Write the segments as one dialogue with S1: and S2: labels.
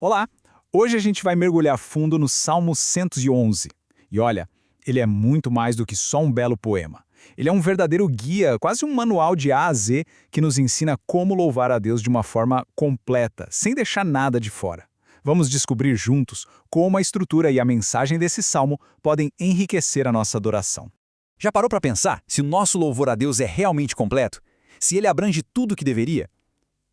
S1: Olá! Hoje a gente vai mergulhar fundo no Salmo 111. E olha, ele é muito mais do que só um belo poema. Ele é um verdadeiro guia, quase um manual de A a Z, que nos ensina como louvar a Deus de uma forma completa, sem deixar nada de fora. Vamos descobrir juntos como a estrutura e a mensagem desse salmo podem enriquecer a nossa adoração.
S2: Já parou para pensar se o nosso louvor a Deus é realmente completo? Se ele abrange tudo o que deveria?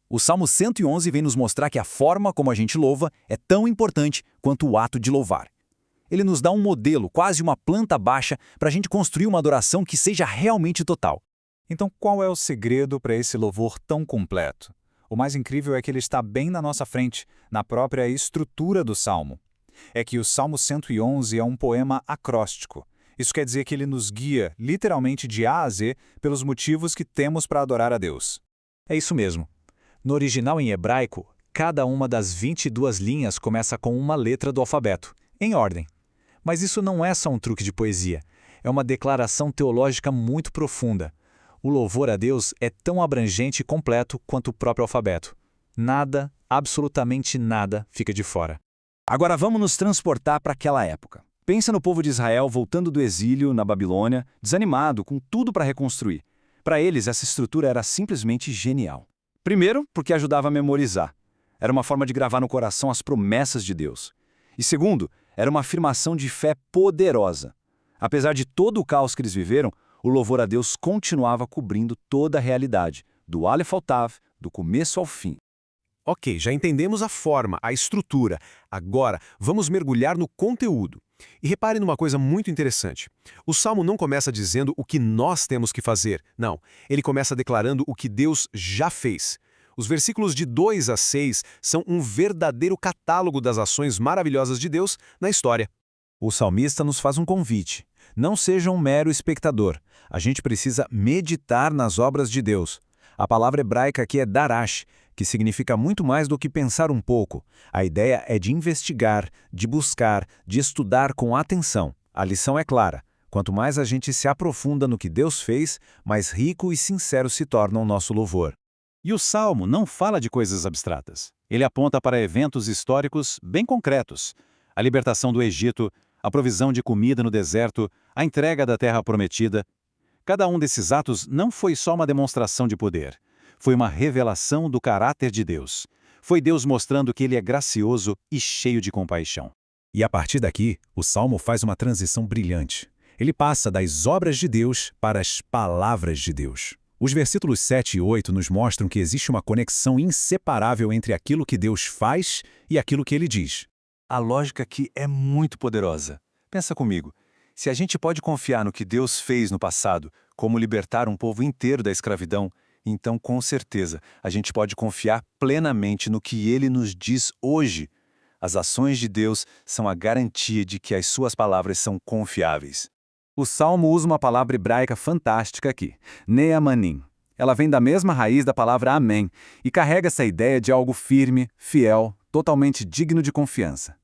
S2: O Salmo 111 vem nos mostrar que a forma como a gente louva é tão importante quanto o ato de louvar. Ele nos dá um modelo, quase uma planta baixa, para a gente construir uma adoração que seja realmente total.
S3: Então, qual é o segredo para esse louvor tão completo? O mais incrível é que ele está bem na nossa frente, na própria estrutura do Salmo. É que o Salmo 111 é um poema acróstico. Isso quer dizer que ele nos guia, literalmente de A a Z, pelos motivos que temos para adorar a Deus.
S4: É isso mesmo. No original em hebraico, cada uma das 22 linhas começa com uma letra do alfabeto, em ordem. Mas isso não é só um truque de poesia, é uma declaração teológica muito profunda. O louvor a Deus é tão abrangente e completo quanto o próprio alfabeto. Nada, absolutamente nada, fica de fora.
S2: Agora vamos nos transportar para aquela época. Pensa no povo de Israel voltando do exílio na Babilônia, desanimado, com tudo para reconstruir. Para eles, essa estrutura era simplesmente genial. Primeiro, porque ajudava a memorizar. Era uma forma de gravar no coração as promessas de Deus. E segundo, era uma afirmação de fé poderosa. Apesar de todo o caos que eles viveram, o louvor a Deus continuava cobrindo toda a realidade, do Aleph ao Tav, do começo ao fim.
S5: Ok, já entendemos a forma, a estrutura. Agora, vamos mergulhar no conteúdo. E repare numa coisa muito interessante. O Salmo não começa dizendo o que nós temos que fazer. Não, ele começa declarando o que Deus já fez. Os versículos de 2 a 6 são um verdadeiro catálogo das ações maravilhosas de Deus na história.
S3: O salmista nos faz um convite. Não seja um mero espectador. A gente precisa meditar nas obras de Deus. A palavra hebraica aqui é darash, que significa muito mais do que pensar um pouco. A ideia é de investigar, de buscar, de estudar com atenção. A lição é clara. Quanto mais a gente se aprofunda no que Deus fez, mais rico e sincero se torna o nosso louvor.
S6: E o Salmo não fala de coisas abstratas. Ele aponta para eventos históricos bem concretos. A libertação do Egito, a provisão de comida no deserto, a entrega da terra prometida. Cada um desses atos não foi só uma demonstração de poder. Foi uma revelação do caráter de Deus. Foi Deus mostrando que Ele é gracioso e cheio de compaixão.
S3: E a partir daqui, o Salmo faz uma transição brilhante. Ele passa das obras de Deus para as palavras de Deus. Os versículos 7 e 8 nos mostram que existe uma conexão inseparável entre aquilo que Deus faz e aquilo que Ele diz.
S7: A lógica aqui é muito poderosa. Pensa comigo. Se a gente pode confiar no que Deus fez no passado, como libertar um povo inteiro da escravidão, então, com certeza, a gente pode confiar plenamente no que Ele nos diz hoje. As ações de Deus são a garantia de que as suas palavras são confiáveis.
S3: O Salmo usa uma palavra hebraica fantástica aqui, neamanim. Ela vem da mesma raiz da palavra amém e carrega essa ideia de algo firme, fiel, totalmente digno de confiança.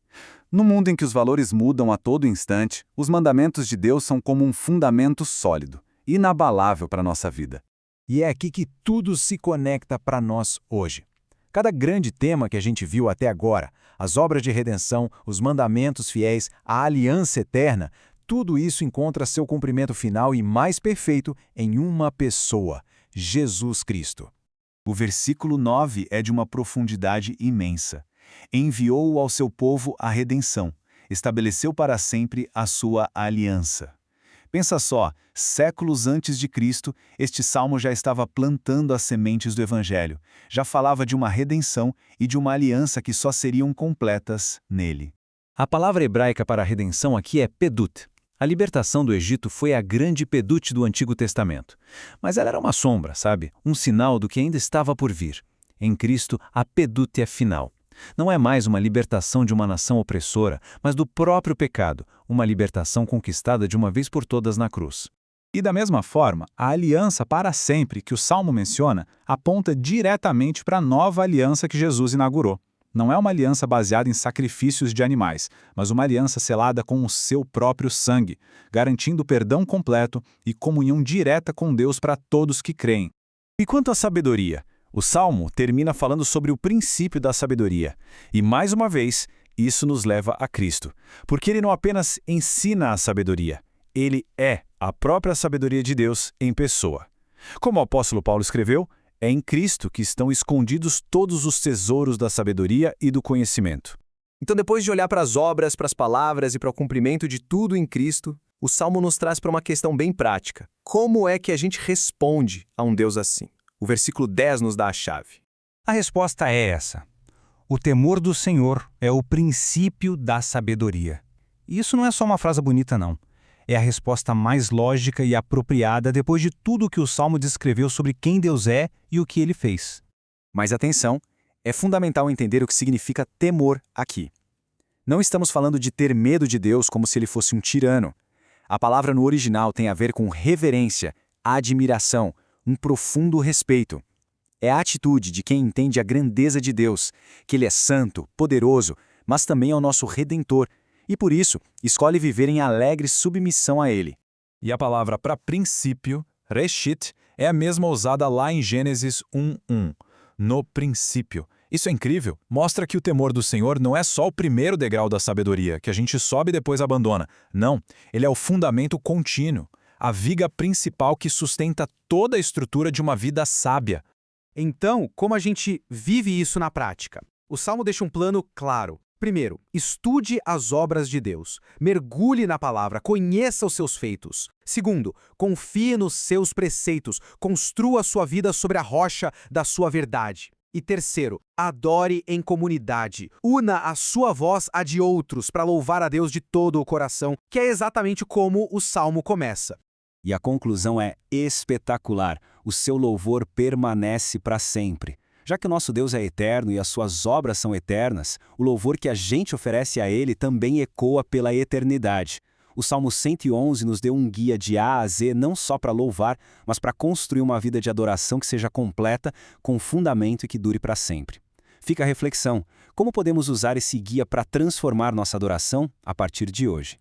S3: No mundo em que os valores mudam a todo instante, os mandamentos de Deus são como um fundamento sólido, inabalável para a nossa vida. E é aqui que tudo se conecta para nós hoje. Cada grande tema que a gente viu até agora, as obras de redenção, os mandamentos fiéis, a aliança eterna, tudo isso encontra seu cumprimento final e mais perfeito em uma pessoa, Jesus Cristo.
S7: O versículo 9 é de uma profundidade imensa. Enviou ao seu povo a redenção, estabeleceu para sempre a sua aliança. Pensa só, séculos antes de Cristo, este salmo já estava plantando as sementes do Evangelho, já falava de uma redenção e de uma aliança que só seriam completas nele.
S4: A palavra hebraica para redenção aqui é pedut. A libertação do Egito foi a grande pedut do Antigo Testamento. Mas ela era uma sombra, sabe? Um sinal do que ainda estava por vir. Em Cristo, a pedut é final. Não é mais uma libertação de uma nação opressora, mas do próprio pecado, uma libertação conquistada de uma vez por todas na cruz.
S3: E da mesma forma, a aliança para sempre que o Salmo menciona aponta diretamente para a nova aliança que Jesus inaugurou. Não é uma aliança baseada em sacrifícios de animais, mas uma aliança selada com o seu próprio sangue, garantindo perdão completo e comunhão direta com Deus para todos que creem.
S6: E quanto à sabedoria?
S3: O Salmo termina falando sobre o princípio da sabedoria. E, mais uma vez, isso nos leva a Cristo. Porque ele não apenas ensina a sabedoria, ele é a própria sabedoria de Deus em pessoa. Como o apóstolo Paulo escreveu, é em Cristo que estão escondidos todos os tesouros da sabedoria e do conhecimento.
S8: Então, depois de olhar para as obras, para as palavras e para o cumprimento de tudo em Cristo, o Salmo nos traz para uma questão bem prática. Como é que a gente responde a um Deus assim? O versículo 10 nos dá a chave.
S1: A resposta é essa. O temor do Senhor é o princípio da sabedoria. E isso não é só uma frase bonita, não. É a resposta mais lógica e apropriada depois de tudo que o Salmo descreveu sobre quem Deus é e o que ele fez.
S2: Mas atenção, é fundamental entender o que significa temor aqui. Não estamos falando de ter medo de Deus como se ele fosse um tirano. A palavra no original tem a ver com reverência, admiração, um profundo respeito. É a atitude de quem entende a grandeza de Deus, que ele é santo, poderoso, mas também é o nosso Redentor, e por isso escolhe viver em alegre submissão a ele.
S3: E a palavra para princípio, reshit, é a mesma usada lá em Gênesis 1:1. No princípio. Isso é incrível. Mostra que o temor do Senhor não é só o primeiro degrau da sabedoria, que a gente sobe e depois abandona. Não, ele é o fundamento contínuo, a viga principal que sustenta toda a estrutura de uma vida sábia.
S9: Então, como a gente vive isso na prática? O Salmo deixa um plano claro. Primeiro, estude as obras de Deus. Mergulhe na palavra, conheça os seus feitos. Segundo, confie nos seus preceitos. Construa sua vida sobre a rocha da sua verdade. E terceiro, adore em comunidade. Una a sua voz à de outros para louvar a Deus de todo o coração, que é exatamente como o Salmo começa.
S2: E a conclusão é espetacular. O seu louvor permanece para sempre. Já que o nosso Deus é eterno e as suas obras são eternas, o louvor que a gente oferece a ele também ecoa pela eternidade. O Salmo 111 nos deu um guia de A a Z não só para louvar, mas para construir uma vida de adoração que seja completa, com fundamento e que dure para sempre. Fica a reflexão: como podemos usar esse guia para transformar nossa adoração a partir de hoje?